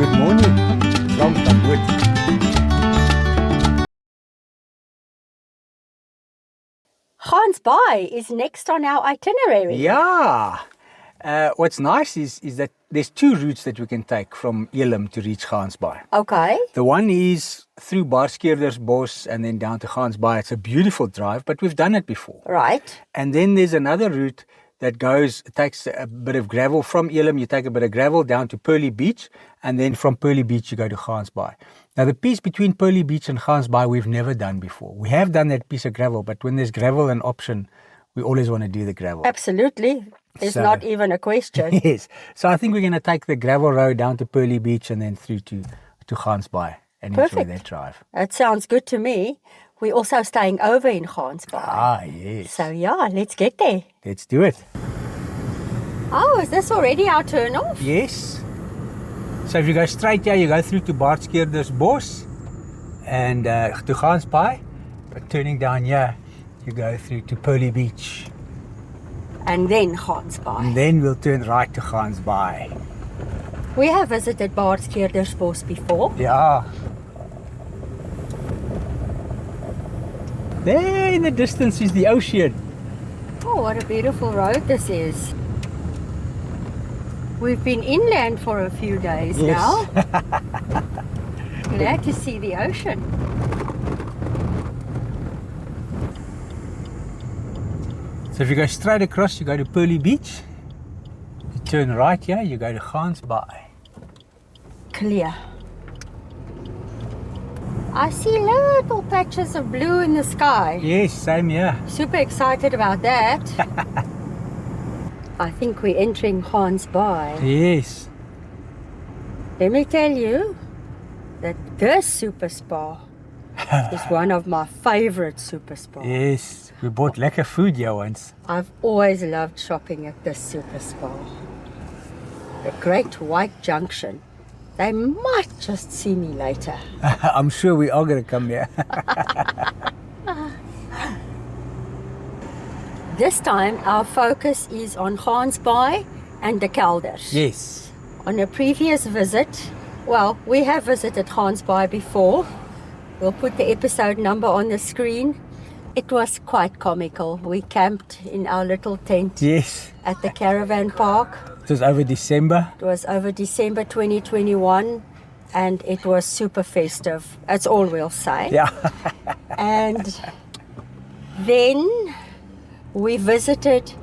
Good morning from Tamwood. Gansbaai is next on our itinerary. Yeah. What's nice is that there's two routes that we can take from Elim to reach Gansbaai. Okay. The one is through Bos and then down to Gansbaai. It's a beautiful drive, but we've done it before. Right. And then there's another route that takes a bit of gravel from Elim. You take a bit of gravel down to Pearly Beach, and then from Pearly Beach you go to Gansbaai. Now the piece between Pearly Beach and Gansbaai we've never done before. We have done that piece of gravel, but when there's gravel an option, we always want to do the gravel. Absolutely. There's not even a question. Yes. So I think we're going to take the gravel road down to Pearly Beach and then through to Gansbaai and enjoy that drive. That sounds good to me. We're also staying over in Gansbaai. Ah, yes. So yeah, let's get there. Let's do it. Oh, is this already our turn off? Yes. So if you go straight here, you go through to Bos and to Gansbaai. But turning down here, you go through to Pearly Beach. And then Gansbaai. And then we'll turn right to Gansbaai. We have visited Bos before. Yeah. There in the distance is the ocean. Oh, what a beautiful road this is. We've been inland for a few days now. Glad to see the ocean. So if you go straight across, you go to Pearly Beach. You turn right here, you go to Gansbaai. Clear. I see little patches of blue in the sky. Yes, same here. Super excited about that. I think we're entering Gansbaai. Yes. Let me tell you that this super spa is one of my favorite super spas. Yes, we bought lekker food here once. I've always loved shopping at this super spa. The Great White Junction. They might just see me later. I'm sure we are going to come here. This time our focus is on Gansbaai and De Kelders. Yes. On a previous visit, well, we have visited Gansbaai before. We'll put the episode number on the screen. It was quite comical. We camped in our little tent at the caravan park. It was over December. It was over December 2021 and it was super festive. That's all we'll say. Yeah. And then we visited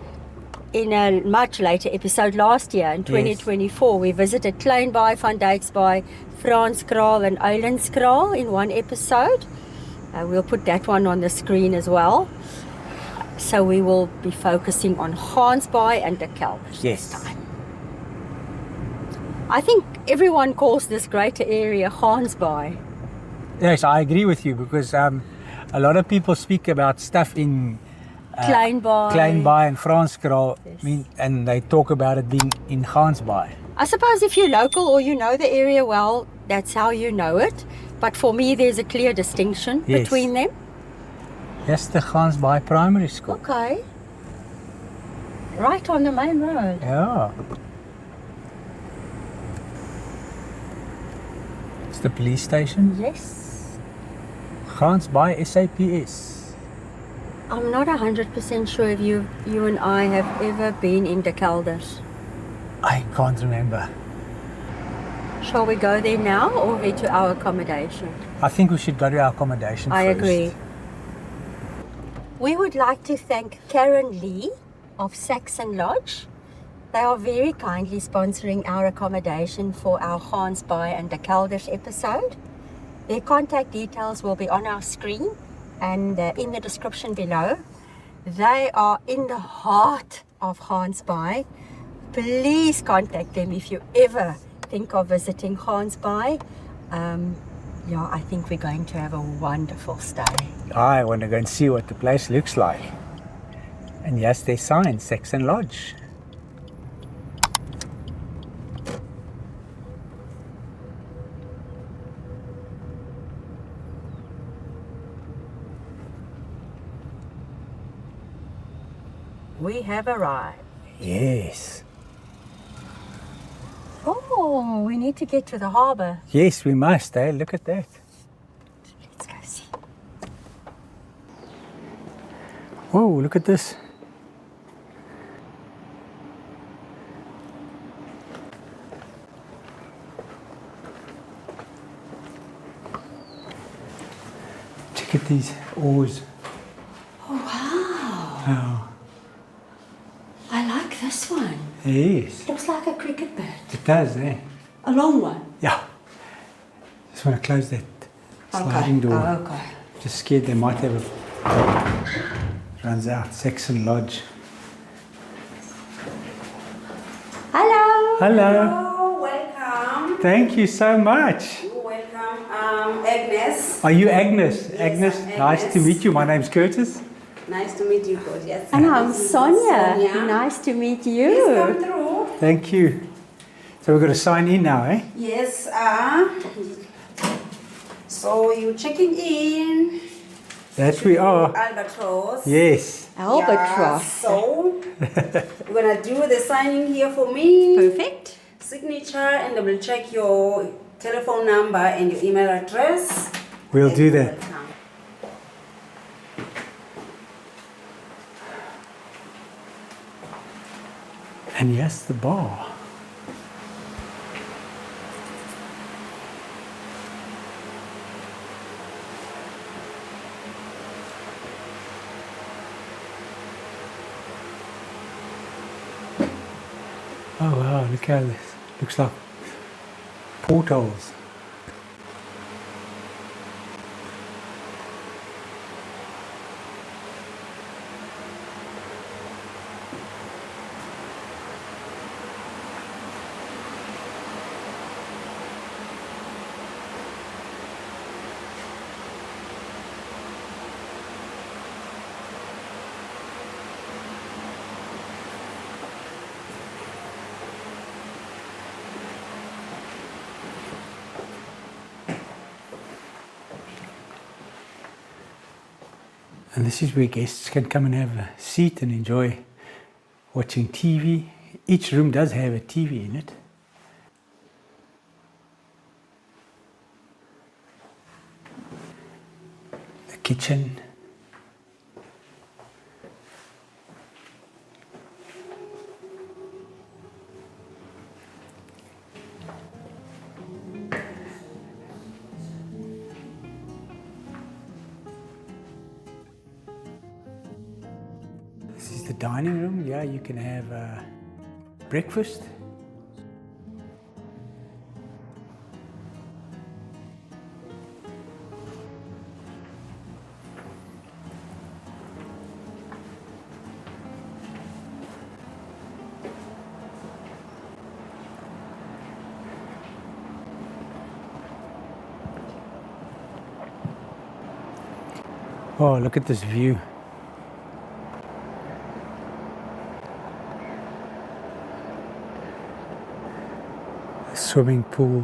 in a much later episode last year in 2024. We visited Kleinbaai, Van Dijksbaai, Franskraal and Eilandskraal in one episode. We'll put that one on the screen as well. So we will be focusing on Gansbaai and De Kelders this time. I think everyone calls this greater area Gansbaai. Yes, I agree with you because a lot of people speak about stuff in Kleinbaai and Franskraal, and they talk about it being in Gansbaai. I suppose if you're local or you know the area well, that's how you know it. But for me, there's a clear distinction between them. That's the Gansbaai Primary School. Okay. Right on the main road. Yeah. It's the police station. Yes. Gansbaai SAPS. I'm not 100% sure if you and I have ever been in De Kelders. I can't remember. Shall we go there now or head to our accommodation? I think we should go to our accommodation first. I agree. We would like to thank Caron of Saxon Lodge. They are very kindly sponsoring our accommodation for our Gansbaai and De Kelders episode. Their contact details will be on our screen and in the description below. They are in the heart of Gansbaai. Please contact them if you ever think of visiting Gansbaai. Yeah, I think we're going to have a wonderful stay. I want to go and see what the place looks like. And yes, their sign, Saxon Lodge. We have arrived. Yes. Oh, Oh, we need to get to the harbour. Yes, we must, eh? Look at that. Let's go see. Whoa, look at this. Check at these oars. Oh, wow. Oh, I like this one. yes, Looks like a cricket bird. it does, eh? A long one. Yeah. Just want to close that sliding door. Oh, okay. Just scared they might have a... Runs out. Saxon Lodge. Hello. Hello. Hello, welcome. Thank you so much. You're welcome. Agnes. Are you Agnes? Yes, Agnes, I'm nice to Agnes. meet you. My name's Curtis. Nice to meet you, coach. Yes. And I'm Sonia. Sonia. Nice to meet Please come you. through. Thank you. So we've got to sign in now, eh? Yes. So you're checking in. That we are. Albatross. Yes. Albatross. Yeah, so you're gonna do the signing here for me. Perfect. Signature, and I will check your telephone number and your email address. We'll And do you're that. welcome. And yes, the bar. Oh wow, look how this looks like portholes. And this is where guests can come and have a seat and enjoy watching TV. Each room does have a TV in it. The kitchen. This is the dining room. Yeah, you can have breakfast. Oh, look at this view. A swimming pool.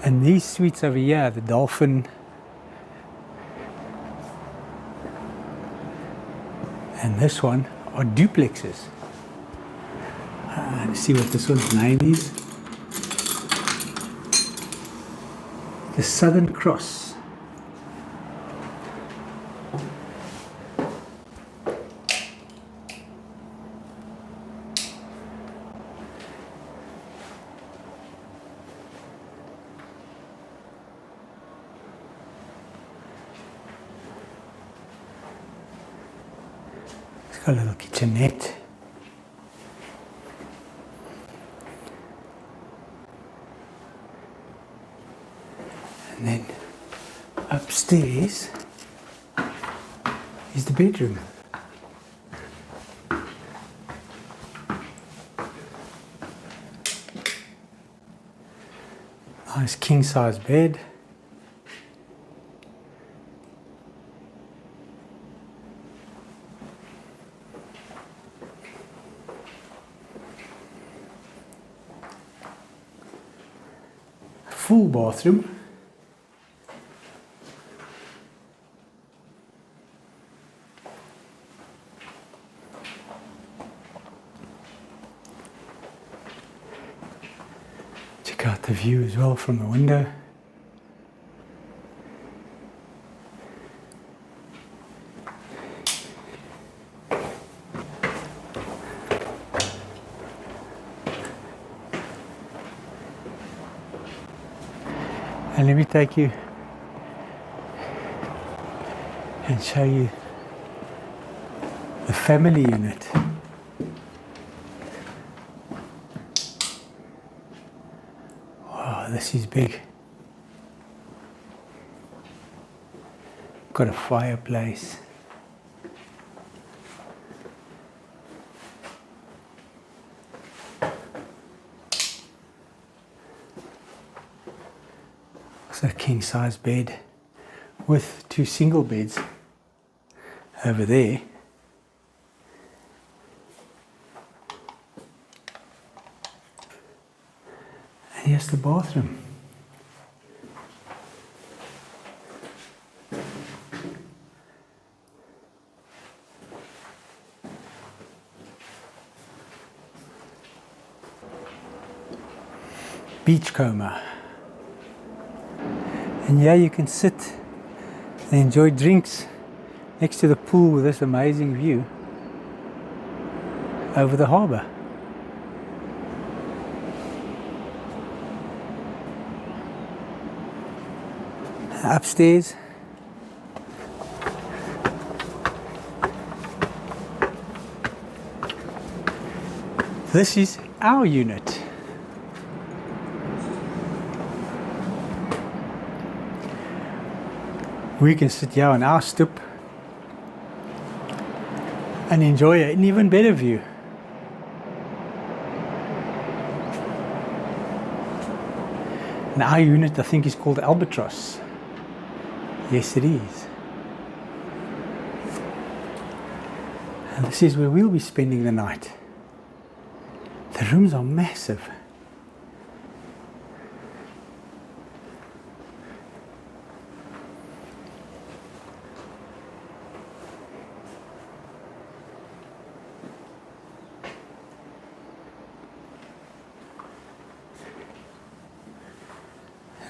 And these suites over here, the dolphin and this one are duplexes. Let's see what this one's name is. The Southern Cross. It's got a little kitchenette. And then upstairs is the bedroom. Nice king size bed. Full bathroom. out the view as well from the window. And let me take you and show you the family unit. Wow, this is big. Got a fireplace. Also a king size bed with 2 single beds over there. And here's the bathroom. Beachcomber. And here you can sit and enjoy drinks next to the pool with this amazing view over the harbour. Upstairs, this is our unit. We can sit here on our stoop and enjoy an even better view. And our unit, I think, is called Albatross. Yes, it is. And this is where we'll be spending the night. The rooms are massive.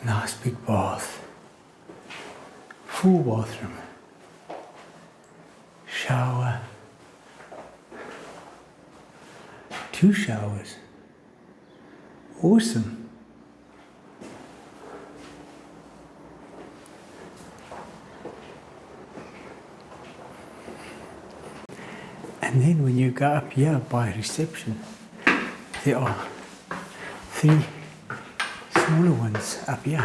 Nice big bath, full bathroom, shower, 2 showers, awesome. And then when you go up here by reception, there are 3 smaller ones up here.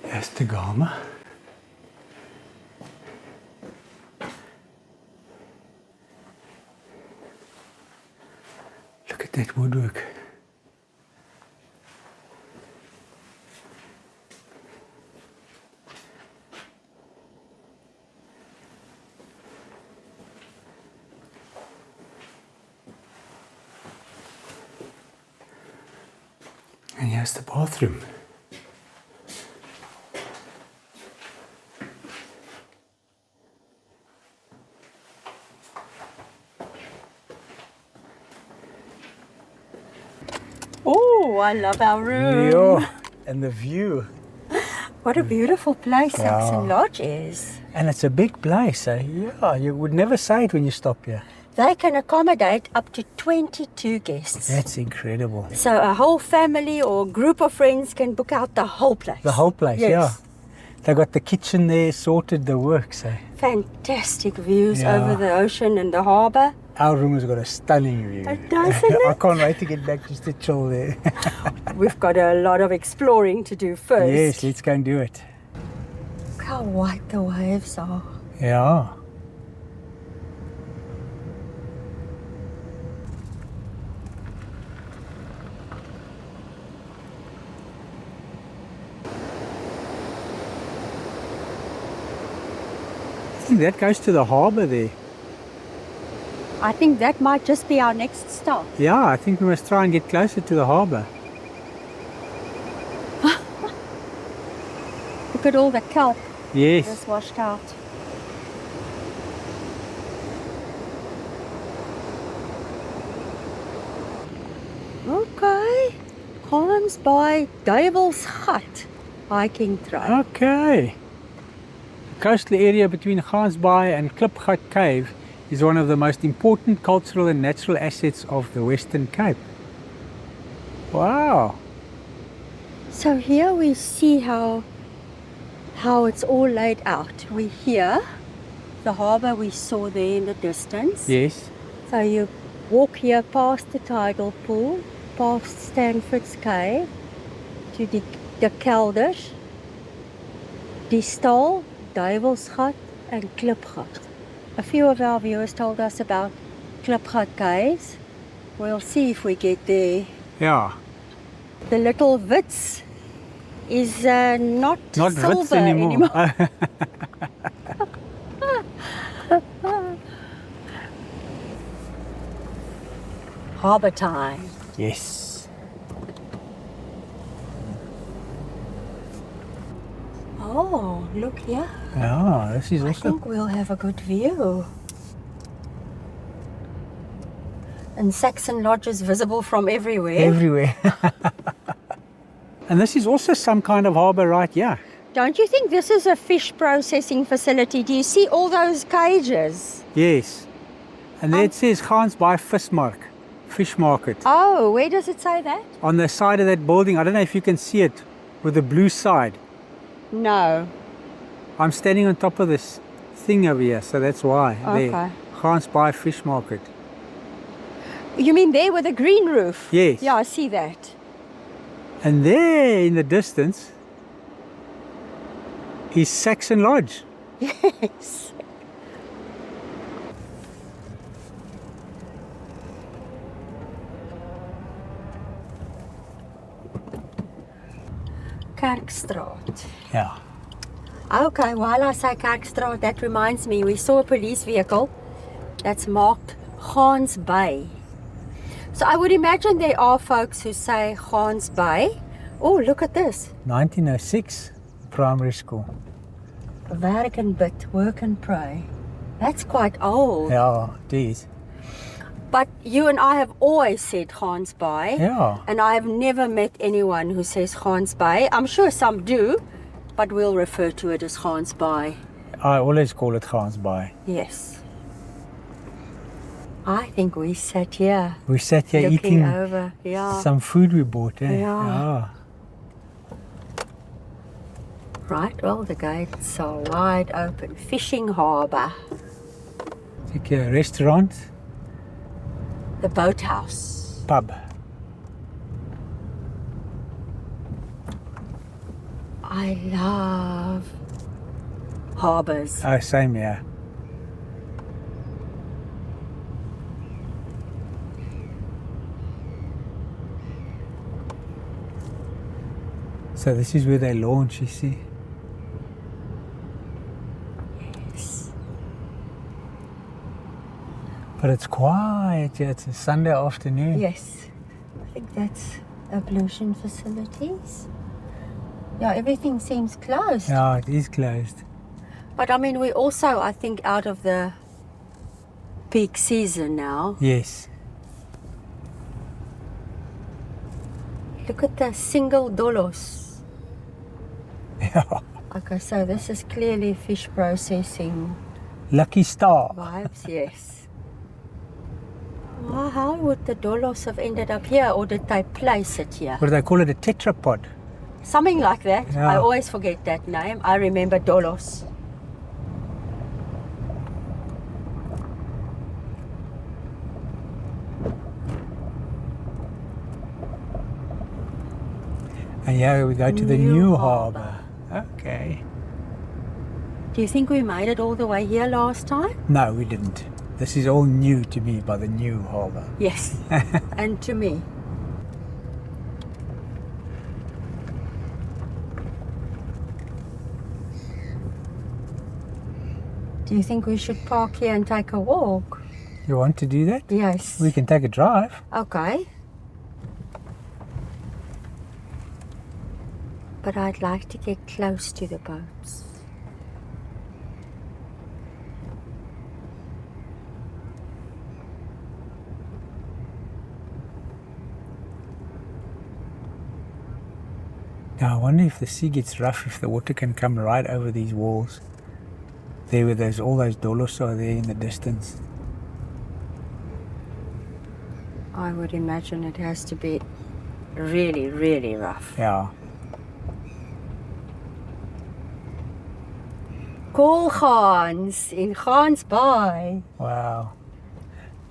Here's the Gama. Look at that woodwork. And here's the bathroom. Oh, I love our room. Yeah, and the view. What a beautiful place Saxon Lodge is. And it's a big place. Yeah, you would never say it when you stop here. They can accommodate up to 22 guests. That's incredible. So a whole family or group of friends can book out the whole place. The whole place, Yes. yeah. They got the kitchen there, sorted the works. Fantastic views Yeah. over the ocean and the harbour. Our room has got a stunning view. It doesn't I it? can't wait to get back just to chill there. We've got a lot of exploring to do first. Yes, let's go and do it. Look how white the waves are. Yeah. I think that goes to the harbour there. I think that might just be our next stop. Yeah, I think we must try and get closer to the harbour. Look at all the kelp Yes. that's washed out. Gansbaai Duivelsgat hiking trail. Okay. The coastal area between Gansbaai and Klipgat Cave is one of the most important cultural and natural assets of the Western Cape. Wow. So here we see how it's all laid out. We're here, the harbour we saw there in the distance. Yes. So you walk here past the tidal pool, past Stanford's Cave, to De Kelders, Die Stal, Duivelsgat and Klipgat. A few of our viewers told us about Klipgat Caves. We'll see if we get there. Yeah. The little Wits is not silver Wits anymore. Harbour time. Yes. Oh, look here. Yeah, this is I also... think we'll have a good view. And Saxon Lodge is visible from everywhere. Everywhere. And this is also some kind of harbour right here. Don't you think this is a fish processing facility? Do you see all those cages? Yes. And there it says Gansbaai Fish Market. Oh, where does it say that? On the side of that building. I don't know if you can see it with the blue side. No. I'm standing on top of this thing over here, so that's why. Okay. There. Gansbaai Fish Market. You mean there with the green roof? Yes. Yeah, I see that. And there in the distance is Saxon Lodge. Yes. Kerkstraat. Yeah. Okay, while I say Kerkstraat, that reminds me, we saw a police vehicle that's marked Gansbaai. So I would imagine there are folks who say Gansbaai. Oh, look at this. 1906 primary school. Werk and bid, work and pray. That's quite old. Yeah, it is. But you and I have always said Gansbaai. Yeah. And I have never met anyone who says Gansbaai. I'm sure some do, but we'll refer to it as Gansbaai. I always call it Gansbaai. Yes. I think we sat here. We sat here looking eating over. Yeah. some food we bought. Eh? Yeah. Right, well, the gates are wide open. Fishing harbour. Like a restaurant, The boathouse. pub. I love harbours. Oh, same here. So this is where they launch, you see. Yes. But it's quiet, yeah. It's a Sunday afternoon. Yes. I think that's ablution facilities. Yeah, everything seems closed. Yeah, it is closed. But I mean, we're also, I think, out of the peak season now. Yes. Look at the single dolos. Yeah. Okay, so this is clearly fish processing Lucky Star. vibes, yes. Well, how would the dolos have ended up here, or did they place it here? What do they call it? A tetrapod. Something like that. Yeah. I always forget that name. I remember dolos. And here we go to the New new harbour. harbour. Okay. Do you think we made it all the way here last time? No, we didn't. This is all new to me by the new harbour. Yes. And to me. Do you think we should park here and take a walk? You want to do that? Yes. We can take a drive. Okay. But I'd like to get close to the boats. Now I wonder if the sea gets rough, if the water can come right over these walls. There where there's all those dolos are there in the distance. I would imagine it has to be really, really rough. Yeah. Kolgans in Gansbaai. Wow.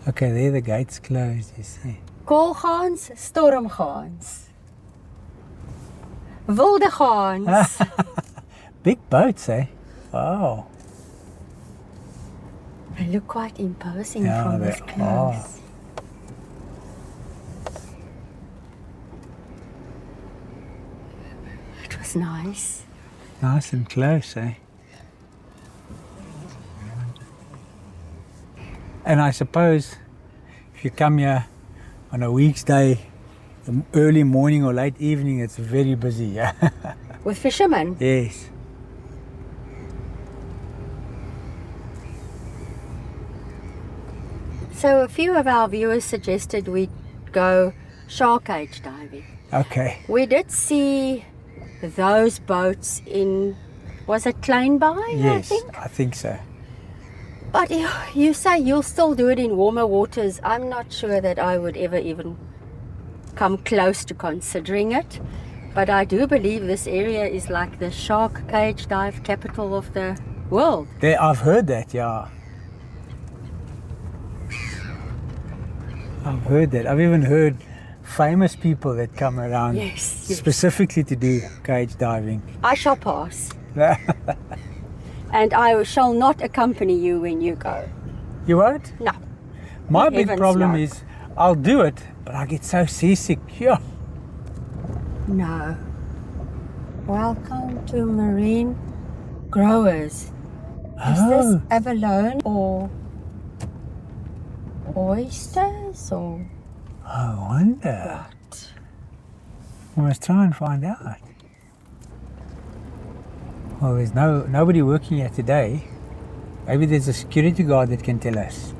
Okay, there the gate's closed, you see. Kolgans, stormgans. Wilde gans. Big boats, eh? Wow. They look quite imposing Yeah, from they this are. close. It was nice. Nice and close, eh? And I suppose if you come here on a weekday, the early morning or late evening, it's very busy, yeah? With fishermen. Yes. So a few of our viewers suggested we go shark cage diving. Okay. We did see those boats in, was it Kleinbaai, Yes, I think? I think so. But you say you'll still do it in warmer waters. I'm not sure that I would ever even come close to considering it. But I do believe this area is like the shark cage dive capital of the world. There, I've heard that, yeah. I've heard that. I've even heard famous people that come around Yes. specifically to do cage diving. I shall pass. And I shall not accompany you when you go. You won't? No. My big Heavens, problem no. is I'll do it, but I get so seasick. Yeah. No. Welcome to Marine Growers. Is this abalone or oysters or I wonder. what? We must try and find out. Well, there's nobody working here today. Maybe there's a security guard that can tell us.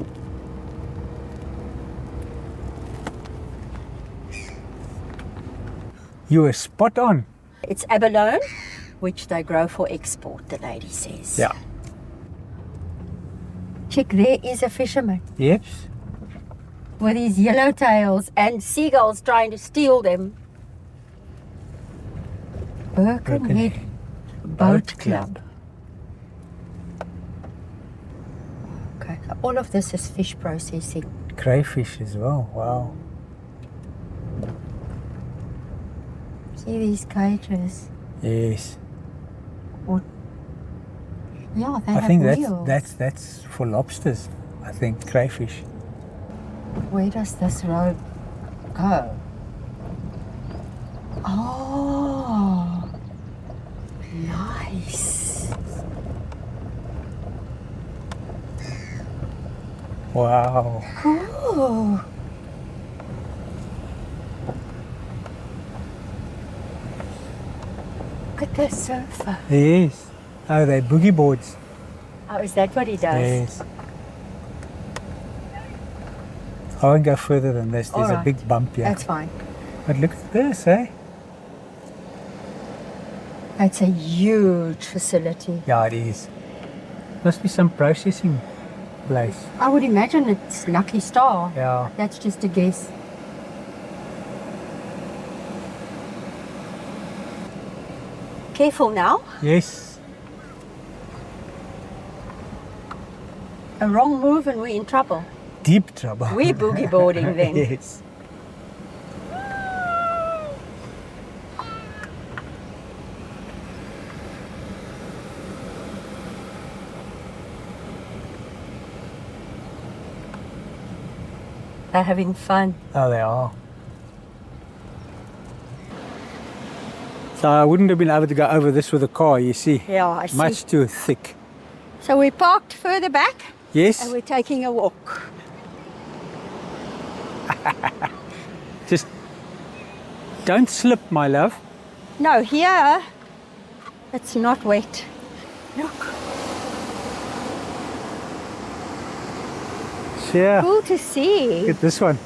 You were spot on. It's abalone, which they grow for export, the lady says. Yeah. Check, there is a fisherman Yep. with his yellow tails and seagulls trying to steal them. Birkenhead Boat Club. Okay, so all of this is fish processing. Crayfish as well. Wow. See these cages? Yes. Yeah, they I have think wheels. that's for lobsters. I think crayfish. Where does this road go? Oh, nice. Wow. Cool. Look at the surfer. Yes. Oh, they're boogie boards. Oh, is that what he does? Yes. I won't go further than this. There's a Alright. big bump here. That's fine. But look at this, eh? It's a huge facility. Yeah, it is. Must be some processing place. I would imagine it's Lucky Star. Yeah. That's just a guess. Careful now. Yes. A wrong move and we're in trouble. Deep trouble. We're boogie boarding then. Yes. They're having fun. Oh, they are. So I wouldn't have been able to go over this with a car, you see. Yeah, I see. Much too thick. So we parked further back Yes. and we're taking a walk. Just don't slip, my love. No, here it's not wet. Look, Yeah. cool to see. Look at this one.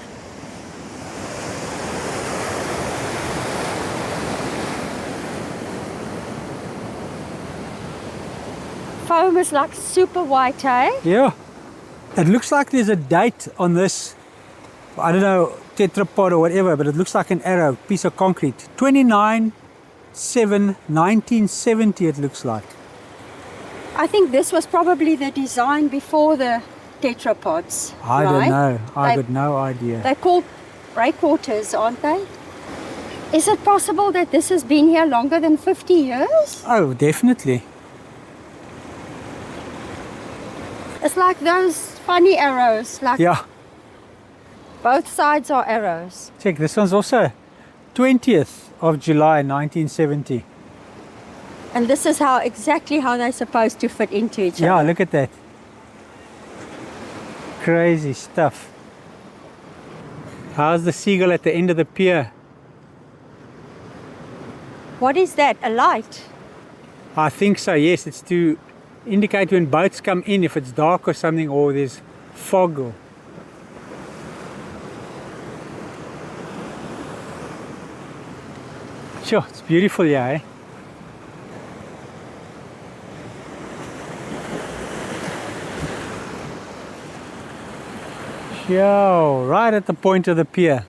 foam is like super white, eh? Yeah. It looks like there's a date on this, I don't know, tetrapod or whatever, but it looks like an arrow, piece of concrete. 29/7/1970 it looks like. I think this was probably the design before the tetrapods. I don't right? know. I They- got no idea. They're called breakwaters, aren't they? Is it possible that this has been here longer than 50 years? Oh, definitely. It's like those funny arrows, like Yeah. both sides are arrows. Check, this one's also 20th of July 1970. And this is how exactly how they're supposed to fit into each Yeah, other. look at that. Crazy stuff. How's the seagull at the end of the pier? What is that? A light? I think so, yes. It's to indicate when boats come in, if it's dark or something, or there's fog. Or... Sure, it's beautiful, yeah, eh? Yo, right at the point of the pier.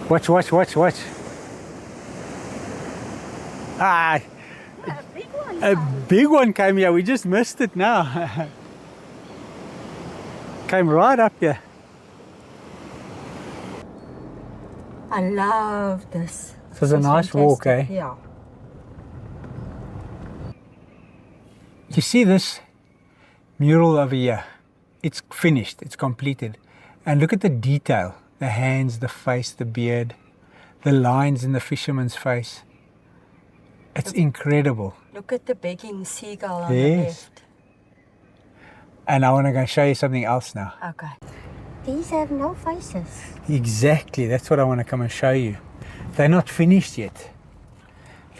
Watch, watch, watch, watch. Ah, A big one. a big one came here. We just missed it now. Came right up here. I love this. It was a This is nice walk, fantastic. eh? Yeah. You see this mural over here? It's finished, it's completed. And look at the detail. The hands, the face, the beard, the lines in the fisherman's face. It's incredible. Look at the begging seagull on the Yes. left. And I want to go show you something else now. Okay. These have no faces. Exactly, that's what I want to come and show you. They're not finished yet.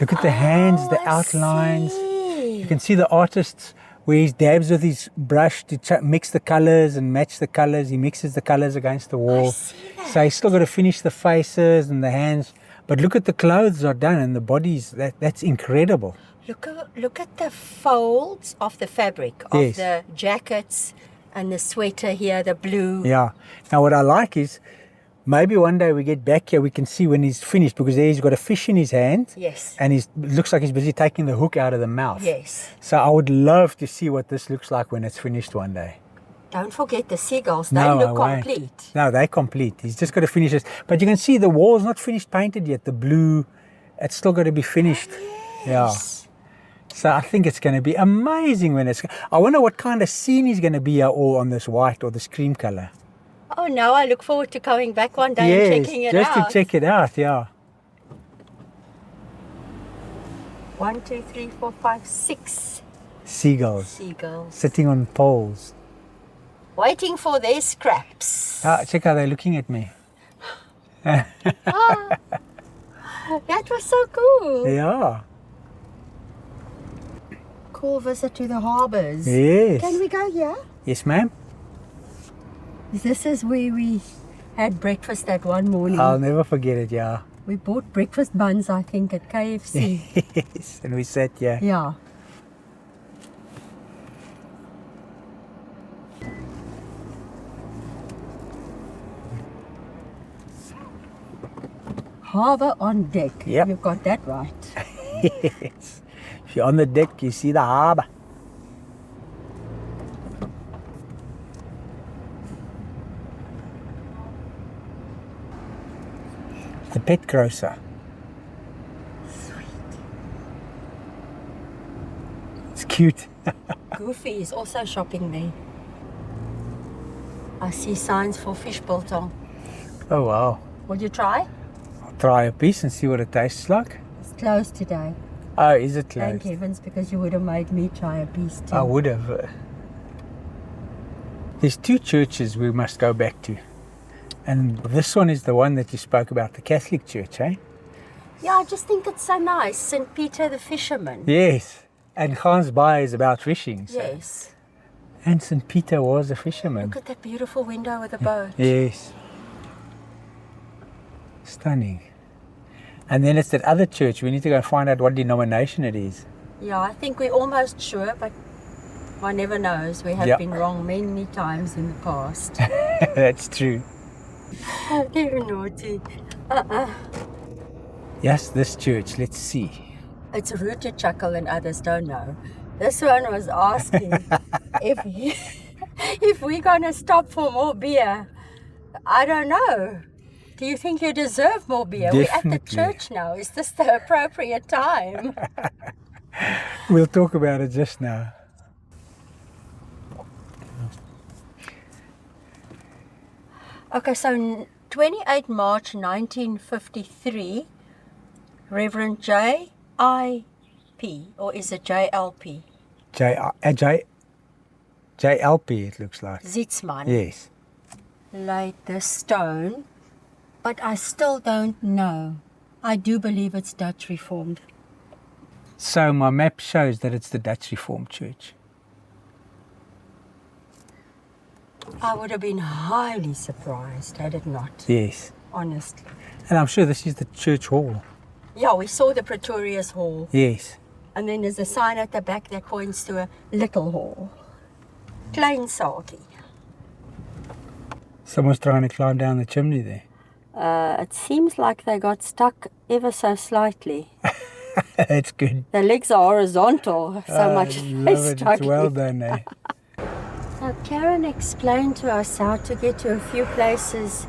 Look at the hands, the I outlines. see. You can see the artist where he dabs with his brush to mix the colors and match the colors. He mixes the colors against the wall. see that. So he's still got to finish the faces and the hands. But look at the clothes are done and the bodies. That's incredible. Look at the folds of the fabric of Yes. the jackets and the sweater here, the blue. Yeah. Now what I like is maybe one day we get back here, we can see when he's finished, because there he's got a fish in his hand. Yes. And he looks like he's busy taking the hook out of the mouth. Yes. So I would love to see what this looks like when it's finished one day. Don't forget the seagulls. They No, I look won't. complete. No, they're complete. He's just got to finish this. But you can see the wall's not finished painted yet. The blue, it's still got to be finished. Yeah. So I think it's going to be amazing when it's... I wonder what kind of scene is going to be here all on this white or this cream color. Oh, now I look forward to coming back one day and checking it just out. to check it out, yeah. 1, 2, 3, 4, 5, 6 Seagulls seagulls. sitting on poles. Waiting for their scraps. Ah, check how they're looking at me. That was so cool. Yeah. Cool visit to the harbours. Yes. Can we go here? Yes, ma'am. This is where we had breakfast that one morning. I'll never forget it, yeah. We bought breakfast buns, I think, at KFC. Yes, and we sat here. Yeah. Harbour on deck. Yep. You've got that right. Yes. If you're on the deck, you see the harbour. The pet grocer. It's cute. Goofy is also shopping there. I see signs for fish biltong. Oh wow. Will you try? I'll try a piece and see what it tastes like. It's closed today. Oh, is it Thank closed? heavens, because you would have made me try a piece too. I would have. There's two churches we must go back to. And this one is the one that you spoke about, the Catholic church, eh? Yeah, I just think it's so nice. St. Peter the Fisherman. Yes. And Gansbaai is about fishing. So. Yes. And St. Peter was a fisherman. Look at that beautiful window with a boat. Yes. Stunning. And then it's that other church. We need to go find out what denomination it is. Yeah, I think we're almost sure, but one never knows. We have Yeah. been wrong many times in the past. That's true. You're naughty. Yes, this church. Let's see. It's rude to chuckle and others don't know. This one was asking if we're going to stop for more beer. I don't know. Do you think you deserve more beer? We're at the Definitely. church now. Is this the appropriate time? We'll talk about it just now. Okay, so 28 March 1953, Reverend J.I.P. or is it J.L.P.? JLP, it looks like. Zitzman Yes. laid this stone, but I still don't know. I do believe it's Dutch Reformed. So my map shows that it's the Dutch Reformed Church. I would have been highly surprised had it not, Yes. honestly. And I'm sure this is the church hall. Yeah, we saw the Pretorius Hall, Yes. and then there's a sign at the back that points to a little hall. Klein saakie. Someone's trying to climb down the chimney there. It seems like they got stuck ever so slightly. That's good. The legs are horizontal, so much Love they're it. It's struggling. well done, eh? Now, Caron explained to us how to get to a few places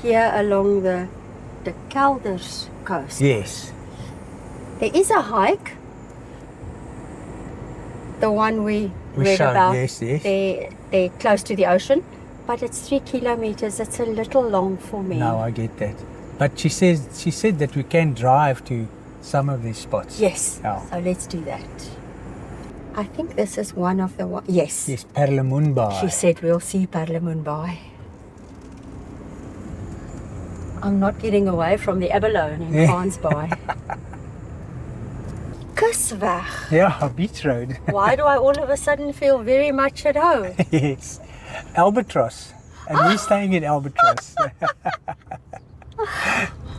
here along the De Kelders coast. Yes. There is a hike, the one we read showed, about. yes, yes. They're close to the ocean, but it's 3 kilometers. It's a little long for me. No, I get that. But she said that we can drive to some of these spots. Yes. Yeah. So let's do that. I think this is one of the yes. Yes, Perlemoonbaai. She said we'll see Parlemoonbaai. I'm not getting away from the abalone in Gansbaai. Kusweg. Yeah, beach road. Why do I all of a sudden feel very much at home? Yes. Albatross. And we're staying in Albatross.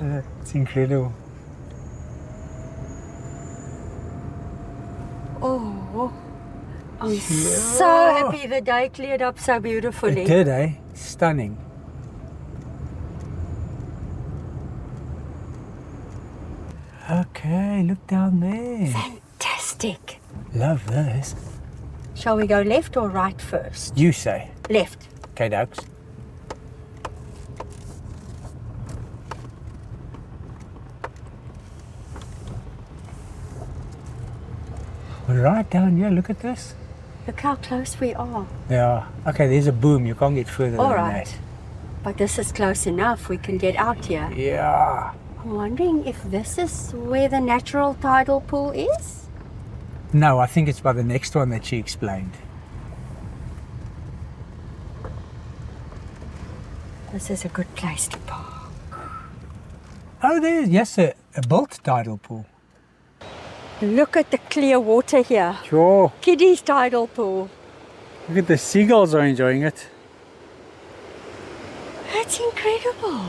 It's incredible. Oh, I'm so happy the day cleared up so beautifully. It did, eh? Stunning. Okay, look down there. Fantastic. Love this. Shall we go left or right first? You say. Left. Okay, Dokes. We're right down here, look at this. Look how close we are. Yeah. Okay, there's a boom. You can't get further All than right. that. But this is close enough. We can get out here. Yeah. I'm wondering if this is where the natural tidal pool is? No, I think it's by the next one that she explained. This is a good place to park. Oh, there's, yes, a built tidal pool. Look at the clear water here. Sure. Kiddies tidal pool. Look at the seagulls are enjoying it. That's incredible.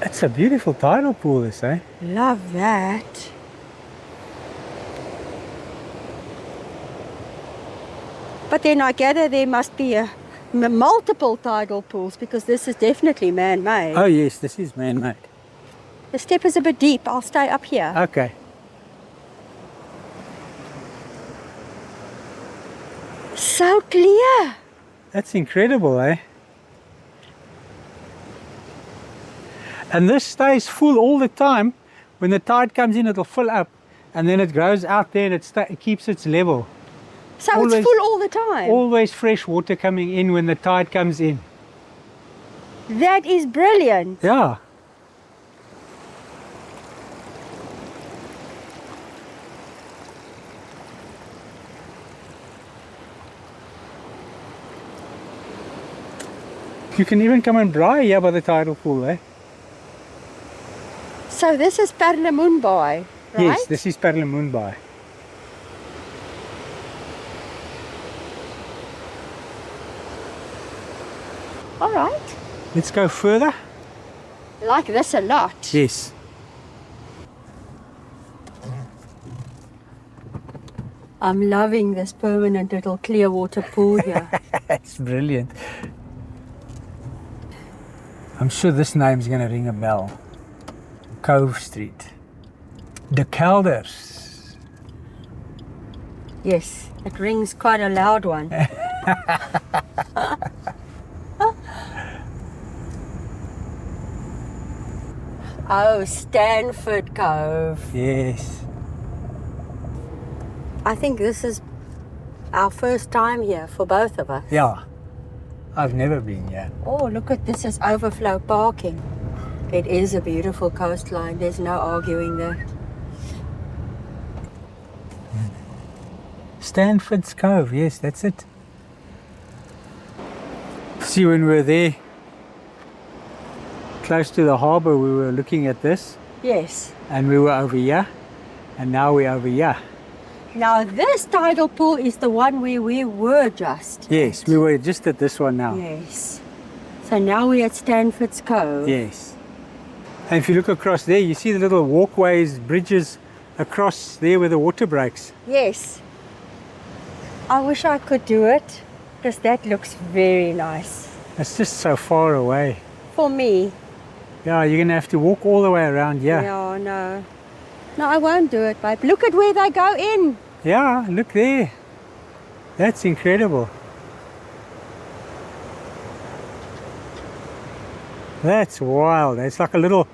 It's a beautiful tidal pool, this, eh? Love that. But then I gather there must be multiple tidal pools because this is definitely man-made. Oh, yes, this is man-made. The step is a bit deep. I'll stay up here. Okay. So clear. That's incredible, eh? And this stays full all the time. When the tide comes in, it'll fill up. And then it goes out there and it keeps its level. So Always- it's full all the time. Always fresh water coming in when the tide comes in. That is brilliant. Yeah. You can even come and dry here by the tidal pool, eh? So this is Parlemoonbaai, right? Yes, this is Perlemoonbaai. All right. Let's go further. Like this a lot. Yes. I'm loving this permanent little clear water pool here. It's brilliant. I'm sure this name's going to ring a bell. Cove Street. De Kelders. Yes, it rings quite a loud one. Oh, Stanford Cove. Yes. I think this is our first time here for both of us. Yeah. I've never been here. Oh, look at this, is overflow parking. It is a beautiful coastline. There's no arguing that. Stanford's Cove, yes, that's it. See, when we were there, close to the harbour, we were looking at this, Yes. and we were over here, and now we're over here. Now this tidal pool is the one where we were just. Yes, we were just at this one now. Yes. So now we're at Stanford's Cove. Yes. And if you look across there, you see the little walkways, bridges across there where the water breaks. Yes. I wish I could do it, because that looks very nice. It's just so far away. For me. Yeah, you're going to have to walk all the way around here. Yeah, no. No, I won't do it, babe. Look at where they go in. Yeah, look there. That's incredible. That's wild. It's like a little,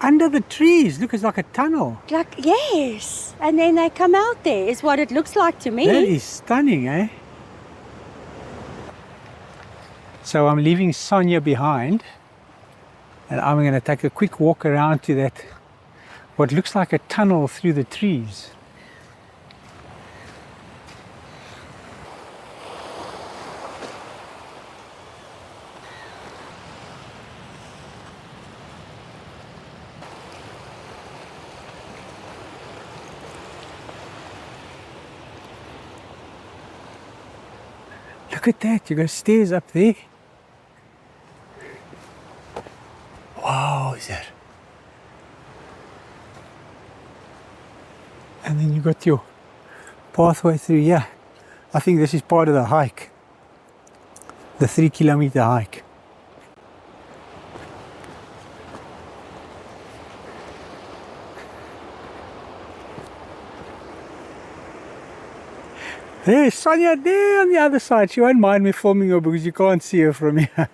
under the trees. Look, it's like a tunnel. Like, yes. And then they come out there, is what it looks like to me. That is stunning, eh? So I'm leaving Sonia behind, and I'm going to take a quick walk around to that, what looks like a tunnel through the trees. Look at that, you got stairs up there. Wow, is that? And then you got your pathway through here. I think this is part of the hike. The 3-kilometer hike. There's Sonia there on the other side. She won't mind me filming her because you can't see her from here.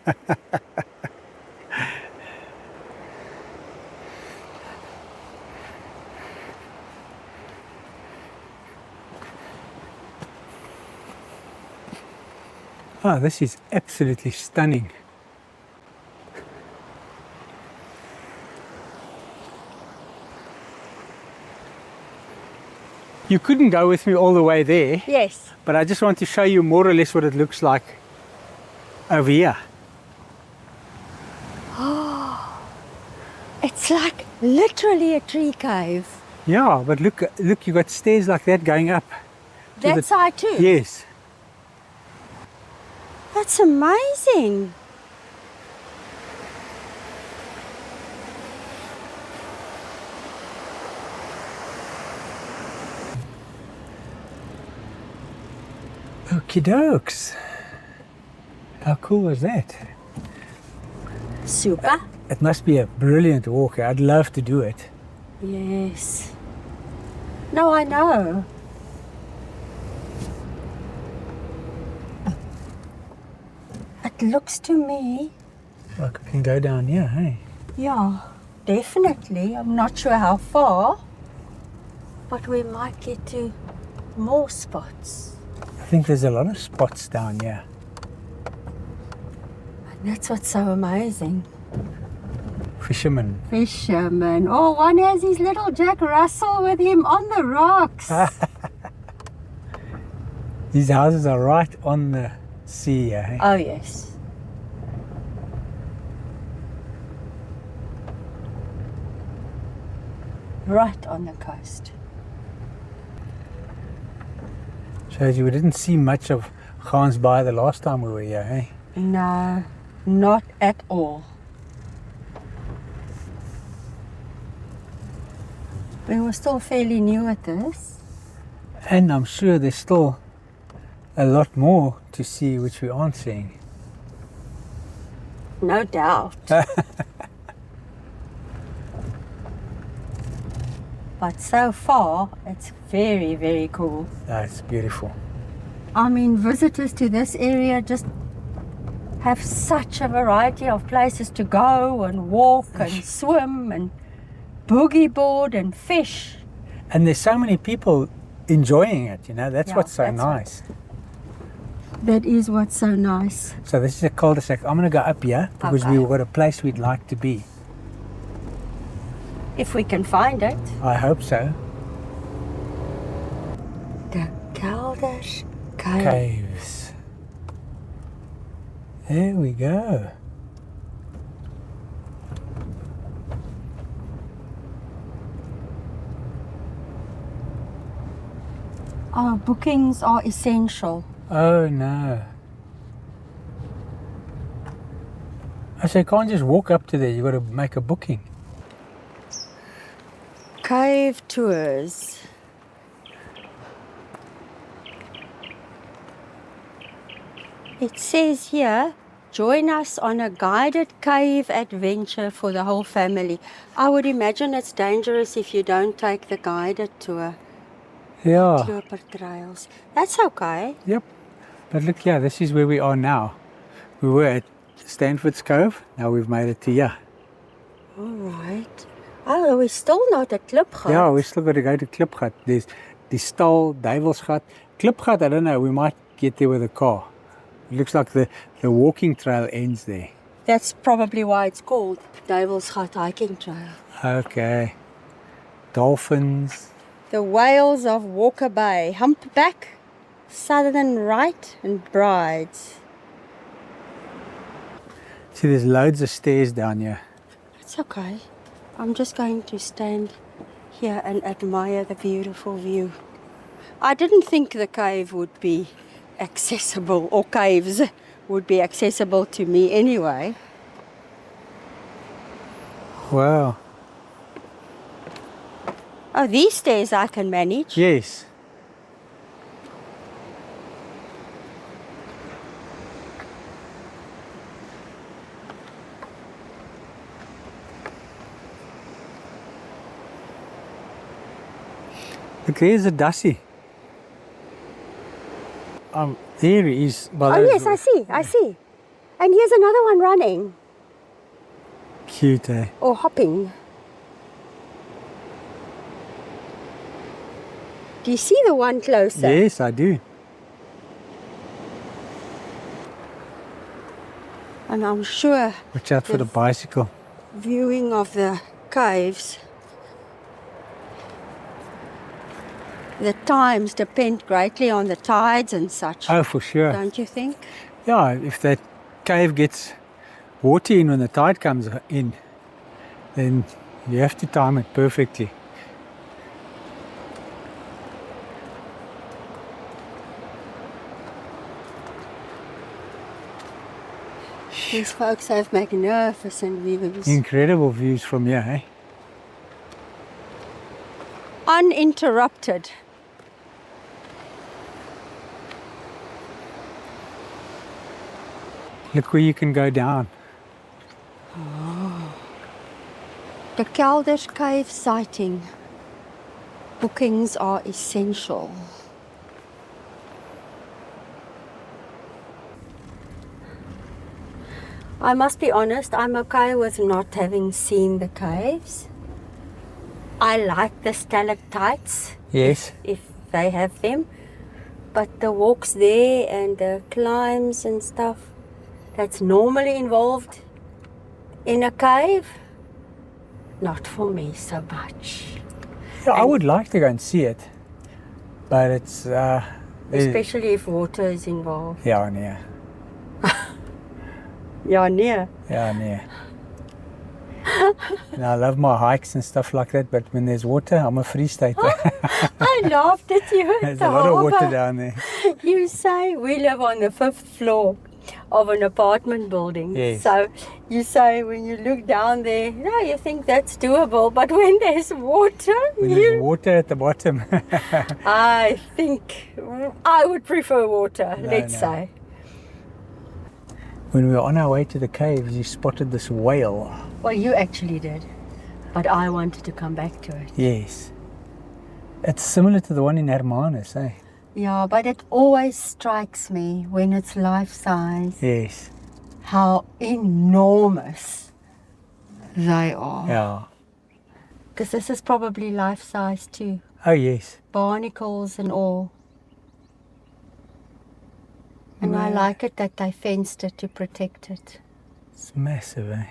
Oh, this is absolutely stunning. You couldn't go with me all the way there. Yes. But I just want to show you more or less what it looks like over here. It's like literally a tree cave. Yeah, but look, you got stairs like that going up. to That side too? Yes. That's amazing. Okie dokes. How cool was that? Super. It must be a brilliant walk. I'd love to do it. Yes. No, I know. It looks to me, Like we can go down here, hey? yeah, definitely. I'm not sure how far, but we might get to more spots. I think there's a lot of spots down here. And that's what's so amazing. Fishermen. Fisherman. Oh, one has his little Jack Russell with him on the rocks. These houses are right on the sea, eh? Oh, yes. Right on the coast. Shows you we didn't see much of Gansbaai the last time we were here, eh? No, not at all. We were still fairly new at this. And I'm sure there's still a lot more to see which we aren't seeing. No doubt. But so far, it's very, very cool. That's beautiful. I mean, visitors to this area just have such a variety of places to go and walk and swim and boogie board and fish. And there's so many people enjoying it, you know, that's Yeah, what's so that's nice. That is what's so nice. So this is a cul-de-sac. I'm going to go up here because Okay. we've got a place we'd like to be. If we can find it. I hope so. De Kelders Cave. Caves. There we go. Our bookings are essential. Oh no. I say, you can't just walk up to there, you've got to make a booking. Cave tours. It says here, join us on a guided cave adventure for the whole family. I would imagine it's dangerous if you don't take the guided tour. Yeah. Loper trails. That's okay. Yep. But look here, this is where we are now. We were at Stanford's Cove, now we've made it to here. All right. Oh, we're still not at Klipgat. Yeah, we still got to go to Klipgat. There's the Stal, Duivelsgat. Klipgat, I don't know, we might get there with a car. It looks like the walking trail ends there. That's probably why it's called Duivelsgat Hiking Trail. Okay. Dolphins. The whales of Walker Bay, Humpback, Southern Right and Brides. See, there's loads of stairs down here. It's okay. I'm just going to stand here and admire the beautiful view. I didn't think the cave would be accessible, or caves would be accessible to me anyway. Wow. Oh, these stairs I can manage. Yes. Look, there's a Dussie. There he is. Oh yes, I see. And here's another one running Cute, eh? or hopping. Do you see the one closer? Yes, I do. And I'm sure Watch out for the bicycle. viewing of the caves, the times depend greatly on the tides and such. Oh, for sure. Don't you think? Yeah, if that cave gets water in when the tide comes in, then you have to time it perfectly. These folks have magnificent views. Incredible views from here, eh? Uninterrupted. Look where you can go down. De Kelders Cave sighting. Bookings are essential. I must be honest, I'm okay with not having seen the caves. I like the stalactites. Yes. If they have them. But the walks there and the climbs and stuff that's normally involved in a cave, not for me so much. Yeah, I would like to go and see it, but it's Especially if water is involved. yeah, near. Yeah, near. Yeah, near. And I love my hikes and stuff like that, but when there's water, I'm a free stater. I laughed at you. At There's the a lot of water harbour. down there. You say we live on the 5th floor of an apartment building. Yes. So you say when you look down there, no, you think that's doable, but when there's water, When there's water at the bottom. I think I would prefer water, No, let's no. say. When we were on our way to the caves, you spotted this whale. Well, you actually did, but I wanted to come back to it. Yes. It's similar to the one in Hermanus, eh? Yeah, but it always strikes me when it's life-size Yes. how enormous they are. Yeah. Because this is probably life-size too. Oh, yes. Barnacles and all. And I like it that they fenced it to protect it. It's massive, eh?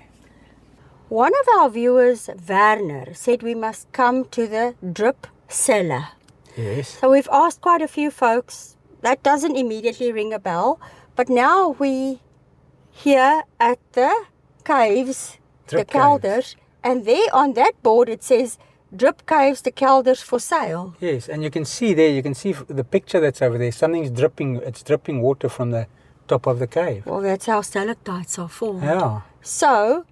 One of our viewers, Werner, said we must come to the drip cellar. Yes. So we've asked quite a few folks. That doesn't immediately ring a bell. But now we here at the caves, Drip De Kelders, and there on that board it says Drip Caves De Kelders for sale. Yes, and you can see there, you can see the picture that's over there. Something's dripping, it's dripping water from the top of the cave. Well, that's how stalactites are formed. Yeah. So,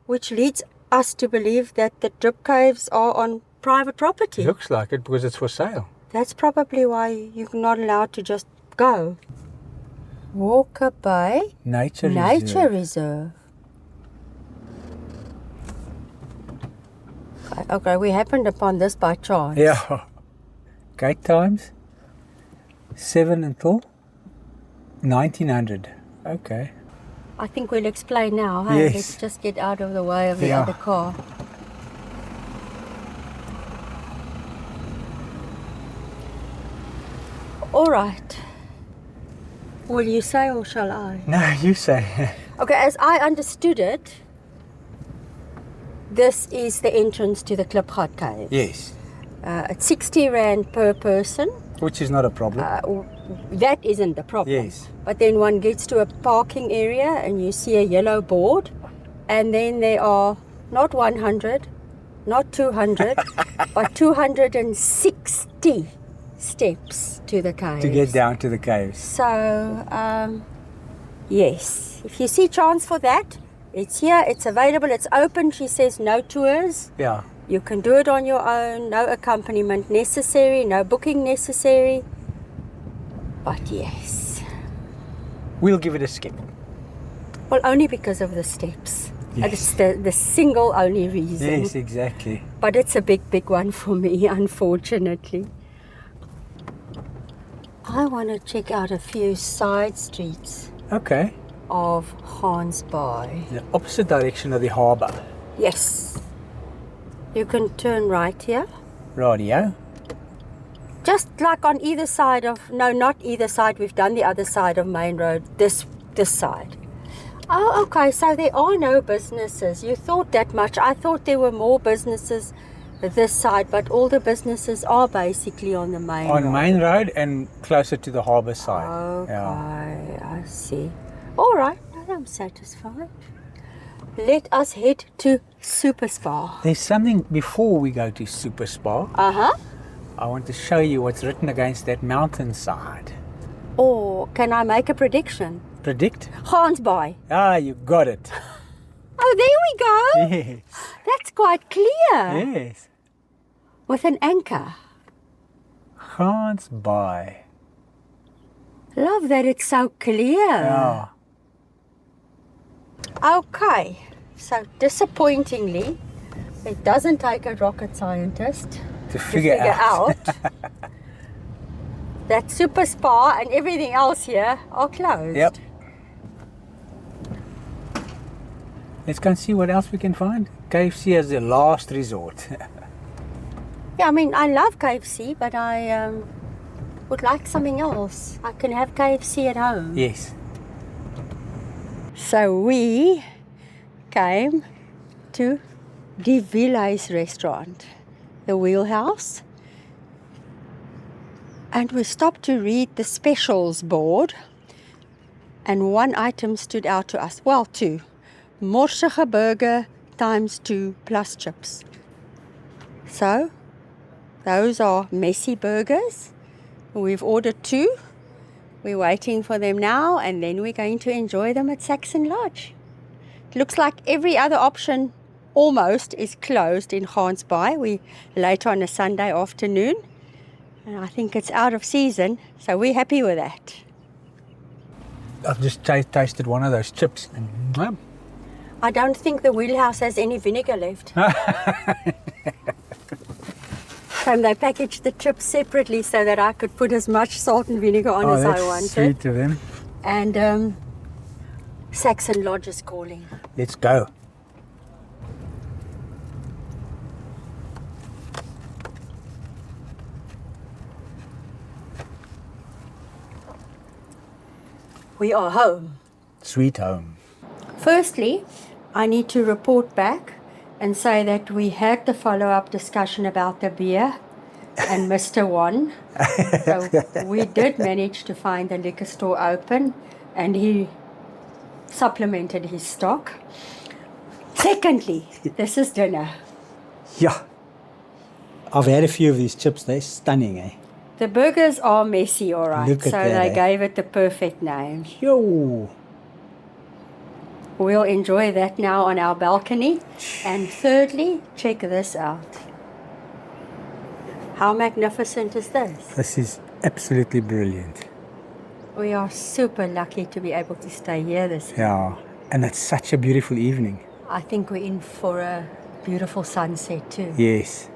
which leads us to believe that the drip caves are on private property. Looks like it because it's for sale. That's probably why you're not allowed to just go. Walker Bay Nature Reserve. Okay, we happened upon this by chance. Yeah. Gate times 7 until 1900. Okay. I think we'll explain now. Hey? Yes. Let's just get out of the way of the Yeah. other car. All right. Will you say or shall I? No, you say. Okay, as I understood it, this is the entrance to the Klipgat Caves. Yes. It's 60 Rand per person. Which is not a problem. That isn't the problem. Yes. But then one gets to a parking area and you see a yellow board, and then there are not 100, not 200, but 260 steps to the caves. To get down to the caves. So, yes, if you see chance for that, it's here, it's available, it's open. She says no tours. Yeah. You can do it on your own, no accompaniment necessary, no booking necessary. But yes. We'll give it a skip. Well, only because of the steps. Yes. It's the single only reason. Yes, exactly. But it's a big one for me, unfortunately. I want to check out a few side streets Okay. of Gansbaai. The opposite direction of the harbour. Yes. You can turn right here. Radio. Just like on either side of, no, not either side, we've done the other side of Main Road, this side. Oh, okay, so there are no businesses. You thought that much. I thought there were more businesses this side, but all the businesses are basically on the main road. On Main Road and closer to the harbour side. Okay, Yeah. I see. All right, now I'm satisfied. Let us head to Super Spa. There's something before we go to Super Spa. Uh-huh. I want to show you what's written against that mountainside. Or can I make a prediction? Predict? Gansbaai. Ah, you got it. Oh, there we go. Yes. That's quite clear. Yes. With an anchor. Gansbaai. Love that it's so clear. Yeah. Okay, so disappointingly, it doesn't take a rocket scientist To figure out. that Super Spa and everything else here are closed. Yep. Let's go and see what else we can find. KFC as the last resort. Yeah, I mean, I love KFC, but I would like something else. I can have KFC at home. Yes. So we came to Die Village restaurant, the Wheelhouse, and we stopped to read the specials board, and one item stood out to us. Well, two. Morsige burger ×2 plus chips. So, those are messy burgers. We've ordered two, We're waiting for them now, and then we're going to enjoy them at Saxon Lodge. It looks like every other option almost is closed in Gansbaai. We're late on a Sunday afternoon, and I think it's out of season, so we're happy with that. I've just tasted one of those chips. And, I don't think the wheelhouse has any vinegar left. They packaged the chips separately so that I could put as much salt and vinegar on as I wanted. Sweet of them. And Saxon Lodge is calling. Let's go. We are home. Sweet home. Firstly, I need to report back and say that we had the follow-up discussion about the beer and Mr. One. So we did manage to find the liquor store open, and he supplemented his stock. Secondly, this is dinner. Yeah. I've had a few of these chips. They're stunning, eh? The burgers are messy, all right. Look at so that, they gave it the perfect name. Yo. We'll enjoy that now on our balcony. And thirdly, check this out. How magnificent is this? This is absolutely brilliant. We are super lucky to be able to stay here this year. Yeah. And it's such a beautiful evening. I think we're in for a beautiful sunset too. Yes.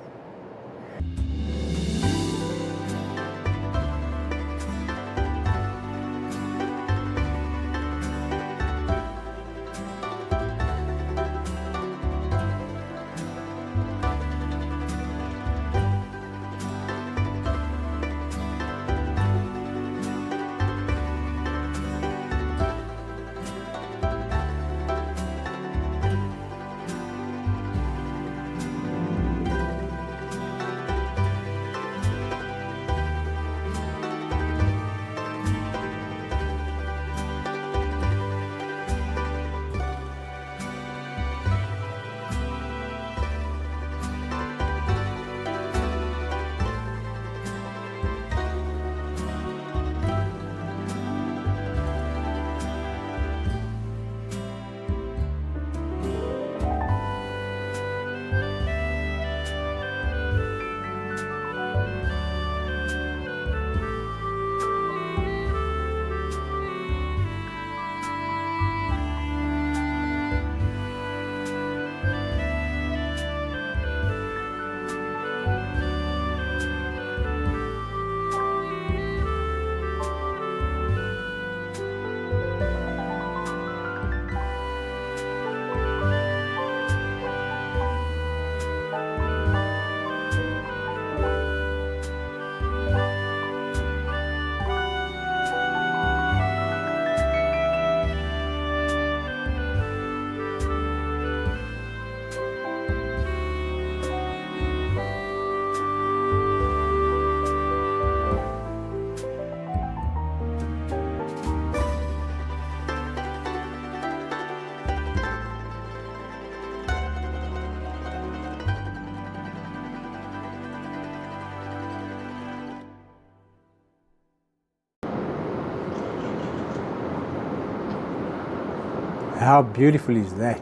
How beautiful is that?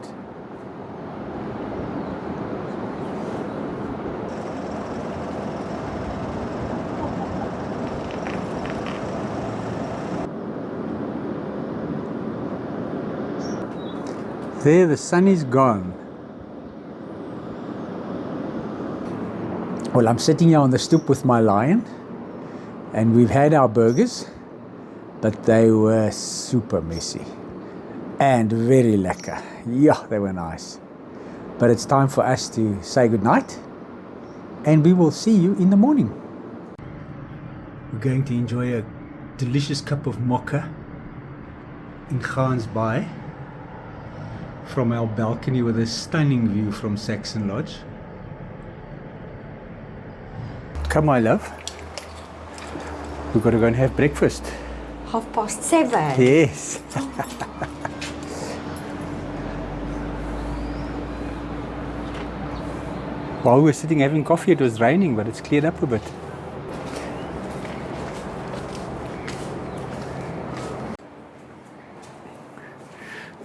There, the sun is gone. Well, I'm sitting here on the stoep with my lion, and we've had our burgers, but they were super messy and very lekker. Yeah, they were nice. But it's time for us to say goodnight, and we will see you in the morning. We're going to enjoy a delicious cup of mocha in Gansbaai from our balcony with a stunning view from Saxon Lodge. Come, my love. We've got to go and have breakfast. 7:30. Yes. While we were sitting having coffee, it was raining, but it's cleared up a bit.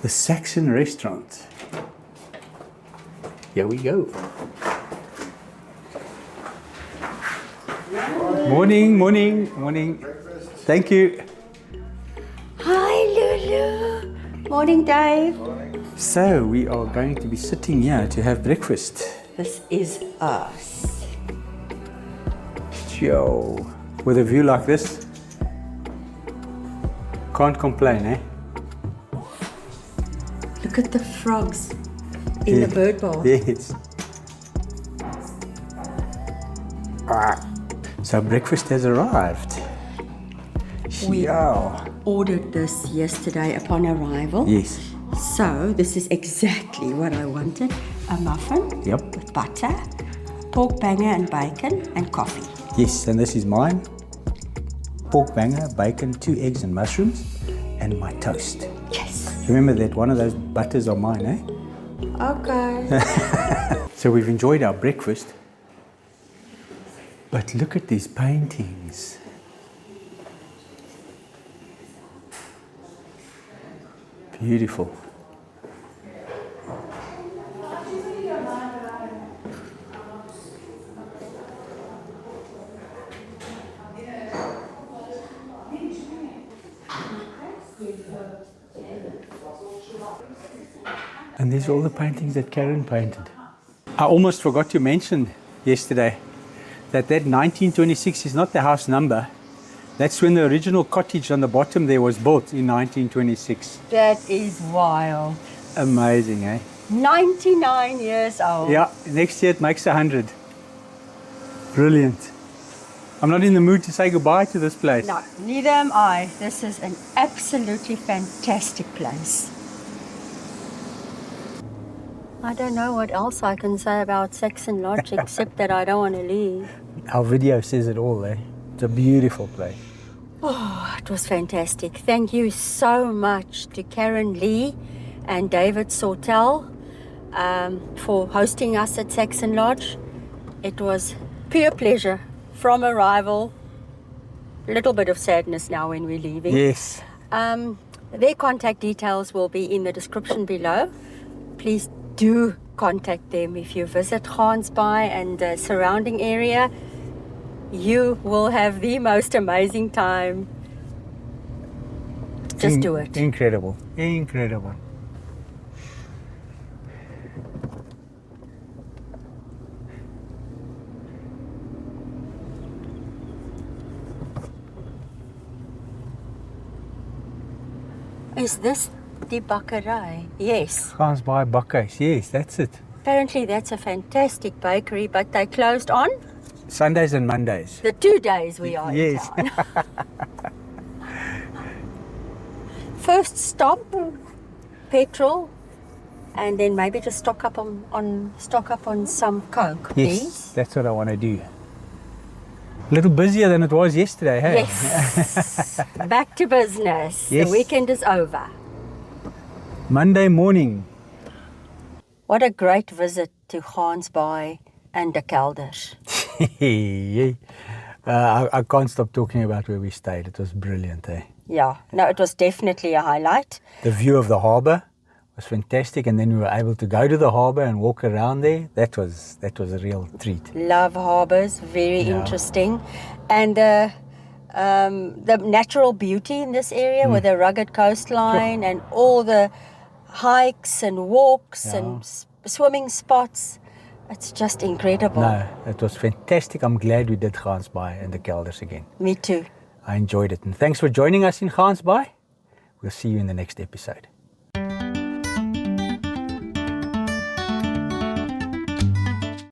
The Saxon restaurant. Here we go. Morning, morning, morning. Thank you. Hi, Lulu. Morning, Dave. So we are going to be sitting here to have breakfast. This is us. Yo, with a view like this, can't complain, eh? Look at the frogs in the bird bath. Yes. So breakfast has arrived. We Yeah. ordered this yesterday upon arrival. Yes. So this is exactly what I wanted. A muffin Yep. with butter, pork banger and bacon, and coffee. Yes, and this is mine. Pork banger, bacon, 2 eggs and mushrooms, and my toast. Yes. Remember that one of those butters are mine, eh? Okay. So we've enjoyed our breakfast. But look at these paintings. Beautiful. And these are all the paintings that Caron painted. I almost forgot to mention yesterday that 1926 is not the house number. That's when the original cottage on the bottom there was built in 1926. That is wild. Amazing, eh? 99 years old. Yeah, next year it makes 100. Brilliant. I'm not in the mood to say goodbye to this place. No, neither am I. This is an absolutely fantastic place. I don't know what else I can say about Saxon Lodge except that I don't want to leave. Our video says it all, eh? It's a beautiful place. Oh, it was fantastic. Thank you so much to Caron Lee and David Sawtelle for hosting us at Saxon Lodge. It was pure pleasure from arrival. A little bit of sadness now when we're leaving. Yes. Their contact details will be in the description below. Please do contact them if you visit Gansbaai and the surrounding area. You will have the most amazing time. Just do it. Incredible. Incredible. Is this the bakkerij? Yes. Gansbaai Bakkehuis. Yes, that's it. Apparently that's a fantastic bakery, but they closed on Sundays and Mondays. the 2 days we are Yes. in town. First stop, petrol, and then maybe just stock up on some Coke, Yes, please. that's what I want to do. A little busier than it was yesterday, hey? Yes. Back to business. Yes. The weekend is over. Monday morning. What a great visit to Gansbaai and De Kelders. I can't stop talking about where we stayed. It was brilliant, eh? Yeah, no, it was definitely a highlight. The view of the harbour was fantastic, and then we were able to go to the harbour and walk around there. That was a real treat. Love harbours, very Yeah. interesting. And the natural beauty in this area with the rugged coastline and all the hikes and walks and swimming spots. It's just incredible. No, it was fantastic. I'm glad we did Gansbaai and De Kelders again. Me too. I enjoyed it. And thanks for joining us in Gansbaai. We'll see you in the next episode.